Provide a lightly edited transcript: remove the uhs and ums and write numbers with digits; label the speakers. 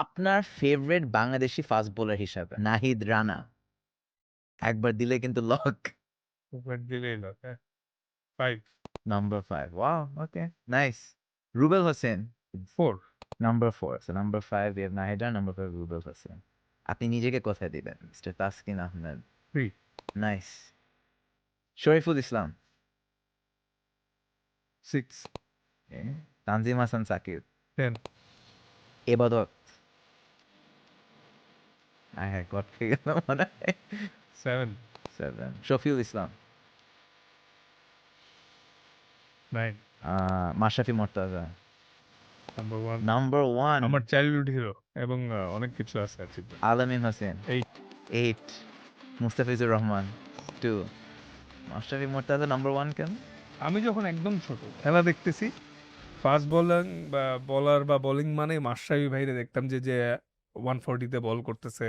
Speaker 1: আপনার favourite Bangladeshi fast bowler হিসাবে? নাহিদ রানা। একবার দিলে কিন্তু লক।
Speaker 2: উপর দিলেই লোক, হ্যাঁ। 5,
Speaker 1: number 5. Wow! Okay, nice. Rubel Hossain,
Speaker 2: 4,
Speaker 1: number 4. So number 5 we have Nahid Rana, number 5 Rubel Hossain. আপনি নিজেকে কোথায় দিবেন? মিস্টার তাসকিন আহমেদ।
Speaker 2: 3,
Speaker 1: নাইস। শরীফুল ইসলাম।
Speaker 2: 6,
Speaker 1: ওকে। তানজিম হাসান সাকিব।
Speaker 2: 10,
Speaker 1: এবাদত। হ্যাঁ, গড খেয়ে গেল মনে হয়।
Speaker 2: 7,
Speaker 1: 7. শফিউল ইসলাম।
Speaker 2: 9,
Speaker 1: মাশরাফি মুর্তজা।
Speaker 2: নাম্বার 1,
Speaker 1: নাম্বার 1
Speaker 2: আমার চাইল্ডহুড হিরো এবং অনেক কিছু আছে আরকি।
Speaker 1: আলামিন হোসেন।
Speaker 2: 8,
Speaker 1: 8. মুস্তাফিজুর রহমান। 2. মাশরাফি মুর্তজা নাম্বার 1 কেন?
Speaker 2: আমি যখন একদম ছোট খেলা দেখতেছি, ফাস্ট বোলার বা বোলিং মানে মাশরাফি ভাইরে দেখতাম যে 140 তে বল করতেছে।